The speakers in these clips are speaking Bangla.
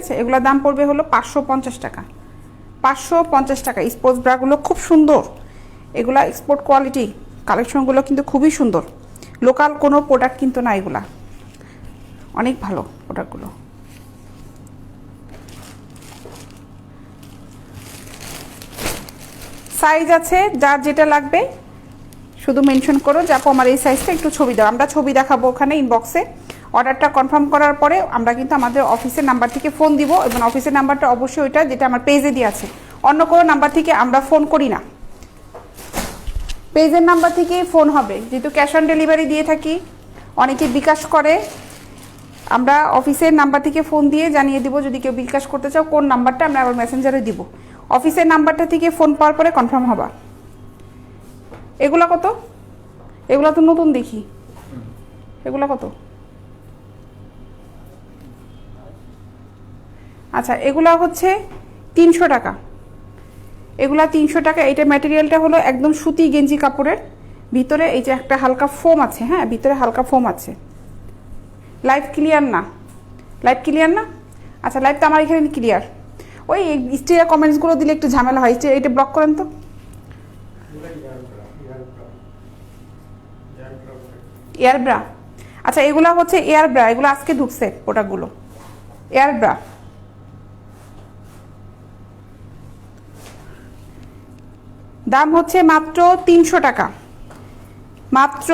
আছে, এগুলোর দাম পড়বে হলো 550 টাকা। 550 টাকা। স্পোর্টস ব্রাগুলো খুব সুন্দর, এগুলা এক্সপোর্ট কোয়ালিটি, কালেকশনগুলো কিন্তু খুবই সুন্দর, লোকাল কোনো প্রোডাক্ট কিন্তু না, এগুলা অনেক ভালো প্রোডাক্টগুলো। সাইজ আছে, যার যেটা লাগবে শুধু মেনশন করো যে আপু আমার এই সাইজটা একটু ছবি দাও, আমরা ছবি দেখাবো ওখানে ইনবক্সে। অর্ডারটা কনফার্ম করার পরে আমরা কিন্তু আমাদের অফিসের নাম্বার থেকে ফোন দিব, এবং অফিসের নাম্বারটা অবশ্যই ওইটা যেটা আমার পেজে দিয়ে আছে, অন্য কোনো নাম্বার থেকে আমরা ফোন করি না, পেজের নাম্বার থেকেই ফোন হবে, যেহেতু ক্যাশ অন ডেলিভারি দিয়ে থাকি, অনেকে বিকাশ করে, আমরা অফিসের নাম্বার থেকে ফোন দিয়ে জানিয়ে দিব যদি কেউ বিকাশ করতে চাও কোন নাম্বারটা, আমরা আবার মেসেঞ্জারে দিব, অফিসের নাম্বারটা থেকে ফোন পাওয়ার পরে কনফার্ম হবা। এগুলা কত? এগুলা তো নতুন দেখি, এগুলা কত? আচ্ছা, এগুলা হচ্ছে 300 টাকা, এগুলা 300 টাকা। এটা ম্যাটেরিয়ালটা হলো একদম সুতি গেঞ্জি কাপড়ের, ভিতরে এই যে একটা হালকা ফোম আছে, হ্যাঁ ভিতরে হালকা ফোম আছে। লাইভ ক্লিয়ার না? লাইভ ক্লিয়ার না? আচ্ছা, লাইভ তো আমার এখানে ক্লিয়ার। ওই স্টিয়ার কমেন্টসগুলো দিলে একটু ঝামেলা হয়, এটা ব্লক করেন তো। এয়ার ব্রা, আচ্ছা এগুলা হচ্ছে এয়ার ব্রা, এগুলো আজকে ঢুকছে প্রোডাক্টগুলো, এয়ার ব্রা। দাম হচ্ছে মাত্র 300 টাকা, মাত্র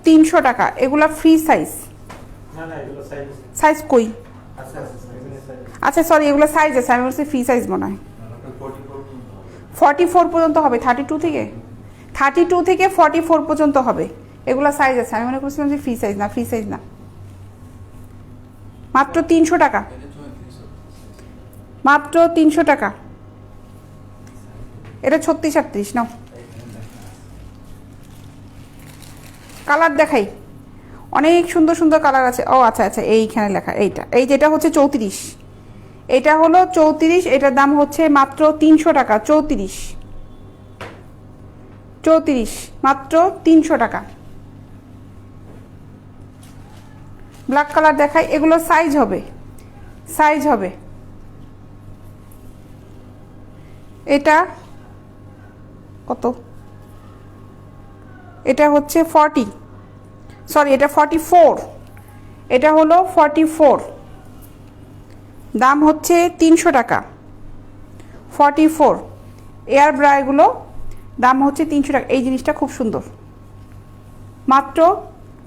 300 টাকা। এগুলা ফ্রি সাইজ, সাইজ কই? আচ্ছা সরি, এগুলো সাইজ আছে, আমি বলছি ফ্রি সাইজ মনে হয়। 44 পর্যন্ত হবে, 32 থেকে 44 পর্যন্ত হবে, এগুলো সাইজ আছে। আমি মনে করছিলাম যে ফ্রি সাইজ, না ফ্রি সাইজ না। মাত্র 300 টাকা, মাত্র 300 টাকা। এটা 36-38 নাও। কালার দেখাই, অনেক সুন্দর সুন্দর কালার আছে। ও আচ্ছা আচ্ছা, এইখানে লেখা এইটা, এই যেটা হচ্ছে 34, এটা হলো 34, এটার দাম হচ্ছে মাত্র 300 টাকা। 34 মাত্র 300 টাকা। ব্ল্যাক কালার দেখাই, এগুলো সাইজ হবে, সাইজ হবে। এটা কত? এটা হচ্ছে 40, সরি এটা 44, এটা হলো 44, দাম হচ্ছে 300 টাকা। 44 এয়ার ব্রা, এগুলো দাম হচ্ছে 300 টাকা। এই জিনিসটা খুব সুন্দর, মাত্র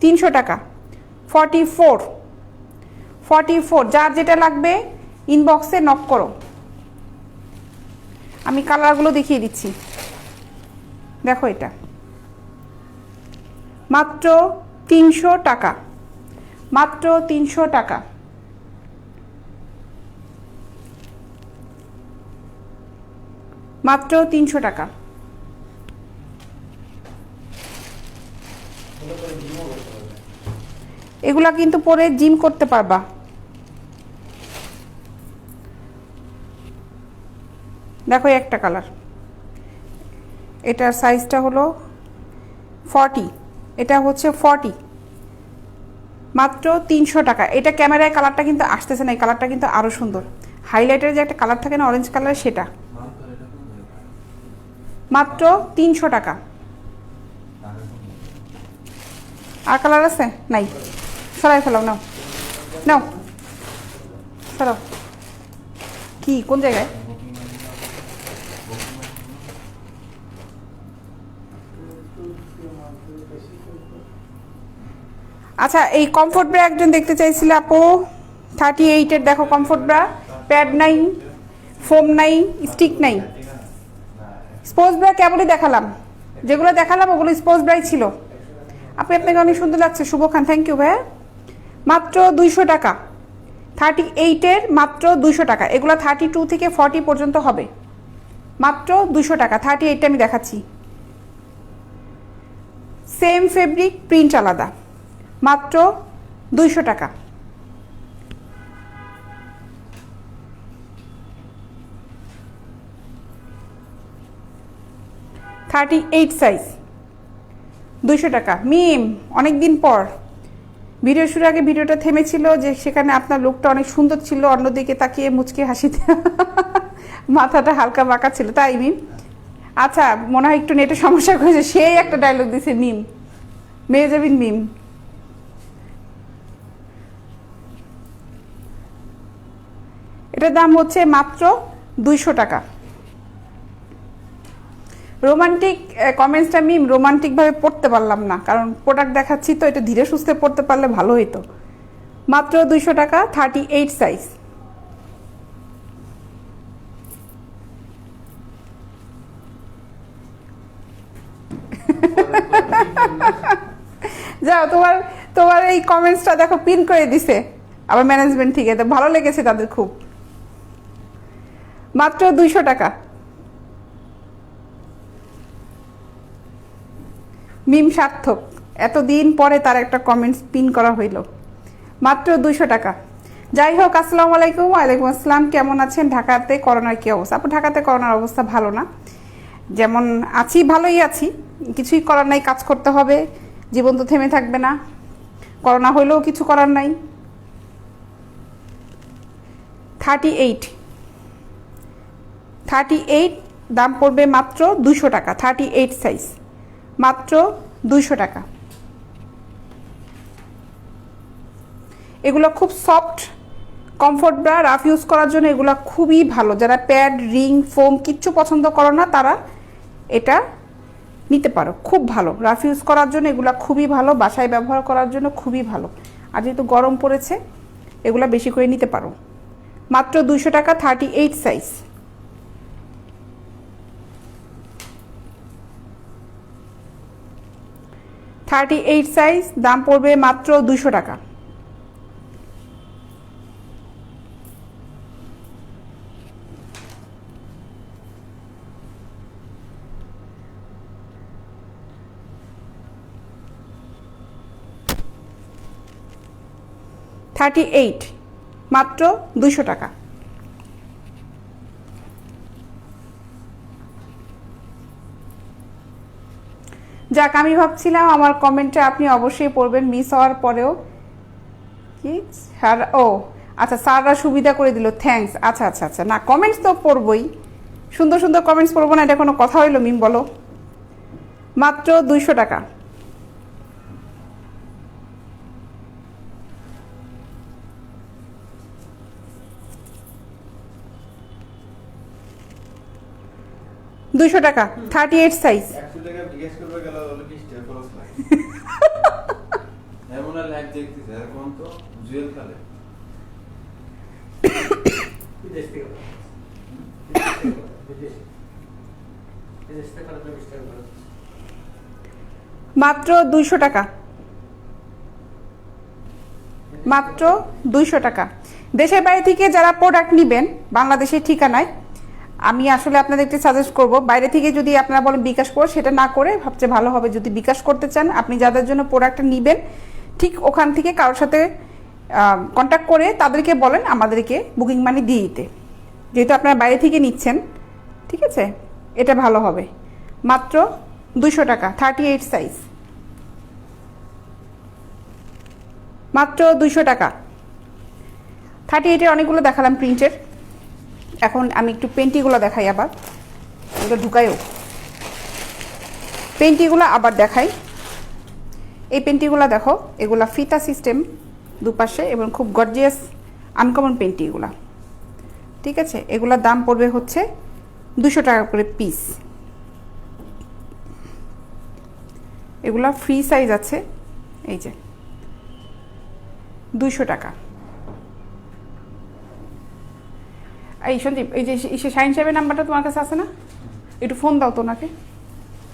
300 টাকা। 44, যার যেটা লাগবে ইনবক্সে নক করো। আমি কালারগুলো দেখিয়ে দিচ্ছি, দেখো এটা মাত্র 300 টাকা, মাত্র 300 টাকা। মাত্র 300 টাকা। এগুলা কিন্তু পরে জিম করতে পারবা। দেখো একটা কালার, এটার সাইজটা হলো 40, এটা হচ্ছে 40, মাত্র 300 টাকা। এটা ক্যামেরায় কালারটা কিন্তু আসতেছে না, এই কালারটা কিন্তু আরো সুন্দর, হাইলাইটারের যে একটা কালার থাকে না অরেঞ্জ কালার, সেটা। মাত্র 300 টাকা। আর কালার আছে? নাই, সরাই ফেলাও, নাও নাও সরাও। কি কোন জায়গায়? আচ্ছা, এই কমফোর্ট ব্রা একজন দেখতে চাইছিল আপু, 38-এর দেখো কমফোর্ট ব্রা, প্যাড নাই, ফোম নাই, স্টিক নাই। স্পোর্টস ব্রা কেবলই দেখালাম, যেগুলো দেখালাম ওগুলো স্পোর্টস ব্রাই ছিল। আপনি, আপনাকে অনেক সুন্দর লাগছে শুভ খান, থ্যাংক ইউ ভাইয়া। মাত্র 200 টাকা, 38-এর মাত্র 200 টাকা। এগুলো 32 থেকে 40 পর্যন্ত হবে, মাত্র 200 টাকা। 38টা আমি দেখাচ্ছি, সেম ফেব্রিক, প্রিন্ট আলাদা, মাত্র 200 টাকা। 38 সাইজ, 200 টাকা। মিম অনেক দিন পর, ভিডিও শুরুর আগে ভিডিওটা থেমেছিল যে সেখানে আপনার লোকটা অনেক সুন্দর ছিল, অন্যদিকে তাকিয়ে মুচকে হাসিতে মাথাটা হালকা বাঁকা ছিল, তাই মিম? আচ্ছা, মনে হয় একটু নেটে সমস্যা হয়েছে, সেই একটা ডায়লগ দিছে মিম, মেহজাবিন মিম। এটার দাম হচ্ছে মাত্র 200 টাকা। রোমান্টিক কমেন্টসটা মিম রোমান্টিকভাবে পড়তে পারলাম না, কারণ প্রোডাক্ট দেখাচ্ছি তো, এটা ধীরে সুস্থে পড়তে পারলে ভালো হইতো। মাত্র 200 টাকা, 38 সাইজ। যাও, তোমার তোমার এই কমেন্টসটা দেখো পিন করে দিছে আবার ম্যানেজমেন্ট থেকে, তো ভালো লেগেছে তাদের খুব। মাত্র 200 টাকা। মিম সার্থক, এতদিন পরে তার একটা কমেন্টস পিন করা হইল। মাত্র 200 টাকা। যাই হোক, আসসালামু আলাইকুম। ওয়ালাইকুম আসসালাম। কেমন আছেন? ঢাকাতে করোনার কী অবস্থা? আপু ঢাকাতে করোনার অবস্থা ভালো না, যেমন আছি ভালোই আছি, কিছুই করার নাই, কাজ করতে হবে, জীবন তো থেমে থাকবে না, করোনা হইলেও কিছু করার নাই। 38 দাম পড়বে মাত্র 200 টাকা। 38 সাইজ, মাত্র 200 টাকা। এগুলো খুব soft comfort bra, rough use করার জন্য এগুলো খুবই ভালো। যারা প্যাড, রিং, ফোম কিচ্ছু পছন্দ করো না তারা এটা নিতে পারো, খুব ভালো রাফ ইউজ করার জন্য এগুলো খুবই ভালো, বাসায় ব্যবহার করার জন্য খুবই ভালো। আর যেহেতু গরম পড়েছে এগুলো বেশি করে নিতে পারো। মাত্র 200 টাকা, 38 সাইজ। সাইজ, দাম পড়বে মাত্র 200 টাকা। মাত্র 200 টাকা। যাক, আমি ভাবছিলাম আমার কমেন্টটা আপনি অবশ্যই পড়বেন, মিস হওয়ার পরেও। কি স্যার? ও আচ্ছা, স্যাররা সুবিধা করে দিল, থ্যাঙ্কস। আচ্ছা আচ্ছা আচ্ছা, না কমেন্টস তো পড়বই, সুন্দর সুন্দর কমেন্টস পড়বো না, এটা কোনো কথা হইলো মিম? বলো। মাত্র 200 টাকা। টাকা, 38 সাইজ। মাত্র 200 টাকা। মাত্র 200 টাকা। দেশের বাইরে থেকে যারা প্রোডাক্ট নেবেন বাংলাদেশের ঠিকানায়, আমি আসলে আপনাদেরকে সাজেস্ট করব, বাইরে থেকে যদি আপনারা বলেন বিকাশ করো, সেটা না করে সবচেয়ে ভালো হবে যদি বিকাশ করতে চান, আপনি যাদের জন্য প্রোডাক্টটা নেবেন ঠিক ওখান থেকে কারোর সাথে কন্ট্যাক্ট করে তাদেরকে বলেন আমাদেরকে বুকিং মানি দিয়ে দিতে, যেহেতু আপনারা বাইরে থেকে নিচ্ছেন। ঠিক আছে, এটা ভালো হবে। মাত্র 200 টাকা, 38 সাইজ। মাত্র 200 টাকা। 38-এর অনেকগুলো দেখালাম প্রিন্টের, এখন আমি একটু পেন্টিগুলো দেখাই, আবার এগুলো ঢুকাইও, পেন্টিগুলো আবার দেখাই। এই পেন্টিগুলো দেখো, এগুলা ফিতা সিস্টেম দুপাশে এবং খুব গর্জিয়াস আনকমন পেন্টি এগুলা। ঠিক আছে, এগুলার দাম পড়বে হচ্ছে 200 টাকা করে পিস। এগুলা ফ্রি সাইজ আছে, এই যে 200 টাকা। এই সঞ্জীব, এই যে শাহিন সাহেবের নাম্বারটা তোমার কাছে আছে না? একটু ফোন দাও তো ওনাকে,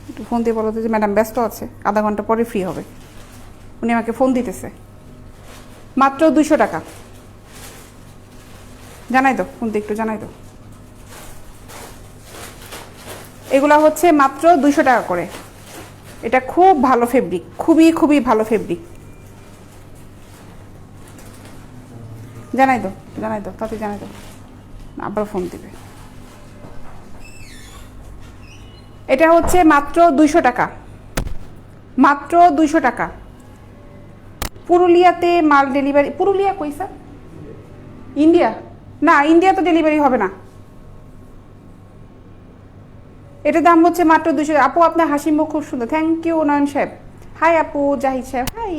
একটু ফোন দিয়ে বলো তো যে ম্যাডাম ব্যস্ত আছে, আধা ঘন্টা পরে ফ্রি হবে, উনি আমাকে ফোন দিতেছে। মাত্র 200 টাকা। জানাই দাও, ফোন দিয়ে একটু জানাই দাও। এগুলা হচ্ছে মাত্র 200 টাকা করে। এটা খুব ভালো ফেব্রিক, খুবই খুবই ভালো ফেব্রিক। জানাই দাও, তাতে জানাই দাও, আবার ফোন দিবে। এটা হচ্ছে মাত্র 200 টাকা। মাত্র 200 টাকা। পুরুলিয়াতে মাল ডেলিভারি, পুরুলিয়া কই স্যার? ইন্ডিয়া? না, ইন্ডিয়া তো ডেলিভারি হবে না। এটার দাম হচ্ছে মাত্র 200। আপু আপনার হাসি মুখ খুব সুন্দর, থ্যাংক ইউ নয়ন সাহেব। হাই আপু, জাহিদ সাহেব হাই।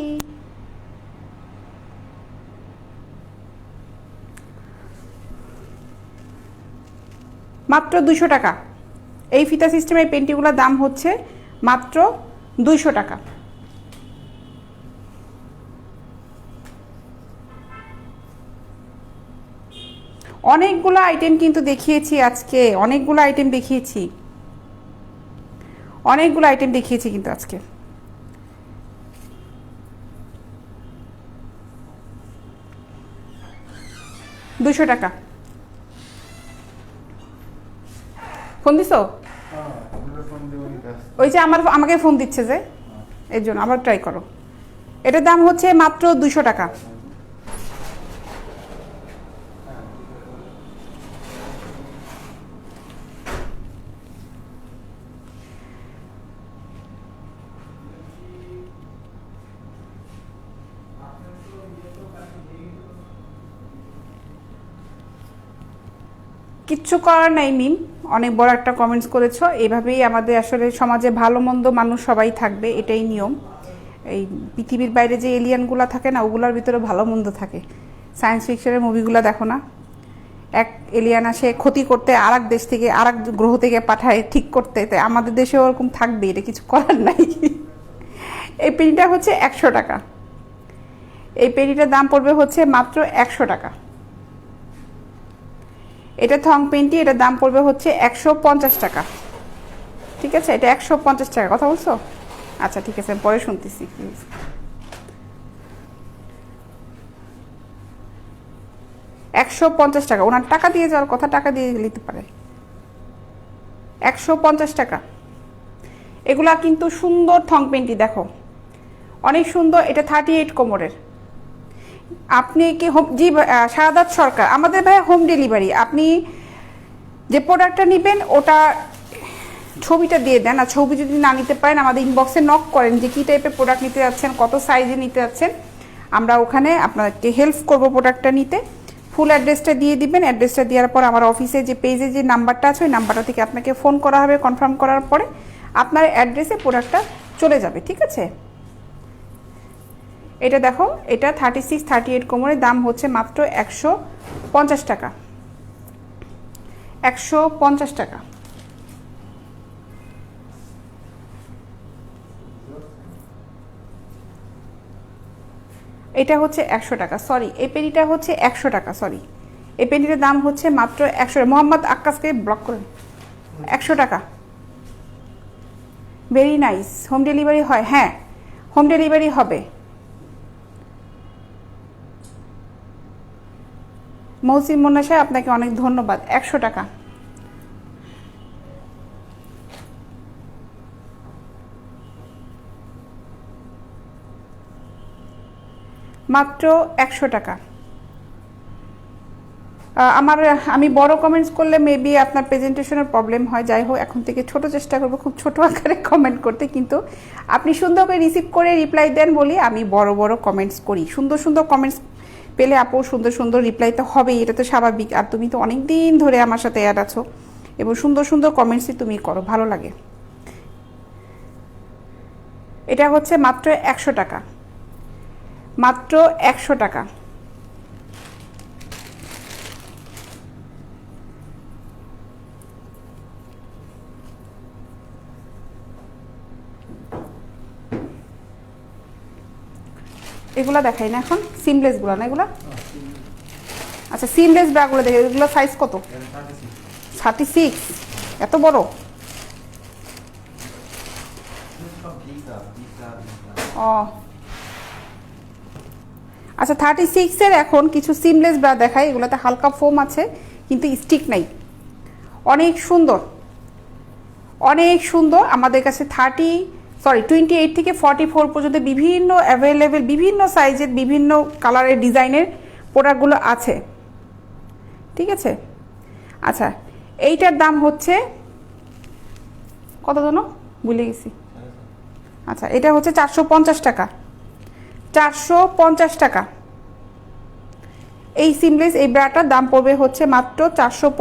মাত্র 200 টাকা। এই ফিতা সিস্টেমের পেন্টিগুলোর দাম হচ্ছে মাত্র 200 টাকা। অনেকগুলো আইটেম কিন্তু দেখিয়েছি আজকে, অনেকগুলো আইটেম দেখিয়েছি, অনেকগুলো আইটেম দেখিয়েছি কিন্তু আজকে। দুশো টাকা। ফোন দিছো? ওই যে আমাকে ফোন দিচ্ছে যে, এর জন্য আবার ট্রাই করো। এটার দাম হচ্ছে মাত্র 200 টাকা। কিচ্ছু করার নাই মিম, অনেক বড় একটা কমেন্টস করেছো। এইভাবেই আমাদের আসলে সমাজে ভালো মন্দ মানুষ সবাই থাকবে, এটাই নিয়ম। এই পৃথিবীর বাইরে যে এলিয়ানগুলো থাকে না, ওগুলোর ভিতরে ভালো মন্দ থাকে। সায়েন্স ফিকশনের মুভিগুলো দেখো না, এক এলিয়ান আসে ক্ষতি করতে, আর এক দেশ থেকে আর এক গ্রহ থেকে পাঠায় ঠিক করতে। তাই আমাদের দেশে ওরকম থাকবে, এটা কিছু করার নাই। এই পেনিটা হচ্ছে 100 টাকা। এই পেনিটার দাম পড়বে হচ্ছে মাত্র 100 টাকা। এটা থং পেন্টি, এটার দাম পড়বে হচ্ছে 150 টাকা। ঠিক আছে, এটা 150 টাকা। কথা বলছো? আচ্ছা ঠিক আছে, পরে শুনতেছি। 150 টাকা। ওনার টাকা দিয়ে যাওয়ার কথা, টাকা দিয়ে নিতে পারে। 150 টাকা। এগুলা কিন্তু সুন্দর থং পেন্টি, দেখো অনেক সুন্দর। এটা 38 কোমরের। আপনি কি হোম, জি শাহাদাত সরকার, আমাদের ভাই হোম ডেলিভারি। আপনি যে প্রোডাক্টটা নেবেন ওটা ছবিটা দিয়ে দেন, আর ছবি যদি না নিতে পারেন আমাদের ইনবক্সে নক করেন যে কী টাইপের প্রোডাক্ট নিতে যাচ্ছেন, কত সাইজে নিতে যাচ্ছেন, আমরা ওখানে আপনাকে হেল্প করব প্রোডাক্টটা নিতে। ফুল অ্যাড্রেসটা দিয়ে দিবেন। অ্যাড্রেসটা দেওয়ার পর আমার অফিসে যে পেজে যে নাম্বারটা আছে ওই নাম্বারটা থেকে আপনাকে ফোন করা হবে। কনফার্ম করার পরে আপনার অ্যাড্রেসে প্রোডাক্টটা চলে যাবে। ঠিক আছে, এটা দেখো, এটা 36 38 কোমরের, দাম হচ্ছে মাত্র 150 টাকা। 150 টাকা। এটা হচ্ছে 100 টাকা। সরি, এই পেনিটা হচ্ছে 100 টাকা। সরি, এই পেনিটার দাম হচ্ছে মাত্র 100। মোহাম্মদ আক্কাসকে ব্লক করেন। 100 টাকা। Very nice. হোম ডেলিভারি হয়? হ্যাঁ, হোম ডেলিভারি হবে। মহসিন মুন্না সাহেব, আপনাকে অনেক ধন্যবাদ। 100 টাকা। মাত্র 100 টাকা। আমি বড় কমেন্টস করলে মেবি আপনার প্রেজেন্টেশনের প্রবলেম হয়। যাই হোক, এখন থেকে ছোট চেষ্টা করবো, খুব ছোট আকারে কমেন্ট করতে। কিন্তু আপনি সুন্দর করে রিসিভ করে রিপ্লাই দেন বলি আমি বড় বড় কমেন্টস করি। সুন্দর সুন্দর কমেন্টস পেলে আপু সুন্দর সুন্দর রিপ্লাই তো হবেই, এটা তো স্বাভাবিক। আর তুমি তো অনেক দিন ধরে আমার সাথে অ্যাড আছো এবং সুন্দর সুন্দর কমেন্টসই তুমি করো, ভালো লাগে। এটা হচ্ছে মাত্র 100 টাকা। মাত্র 100 টাকা। এগুলা দেখাই না এখন, সিমলেস গুলা না এগুলা। আচ্ছা, সিমলেস ব্রাগুলো দেখে, এগুলো সাইজ কত? 36। এত বড়? ও আচ্ছা, 36-এর এখন কিছু সিমলেস ব্রা দেখাই। এগুলোতে হালকা ফোম আছে কিন্তু স্টিক নাই। অনেক সুন্দর, অনেক সুন্দর। আমাদের কাছে 28 থেকে 44 পর্যন্ত বিভিন্ন অ্যাভেলেবেল, বিভিন্ন সাইজের, বিভিন্ন কালারের, ডিজাইনের প্রোডাক্টগুলো আছে। ঠিক আছে, আচ্ছা এইটার দাম হচ্ছে কত জানো, ভুলে গেছি। আচ্ছা, এটা হচ্ছে 450 টাকা। 450 টাকা। এই সিমলেস এই ব্রাটার দাম পড়বে হচ্ছে মাত্র 450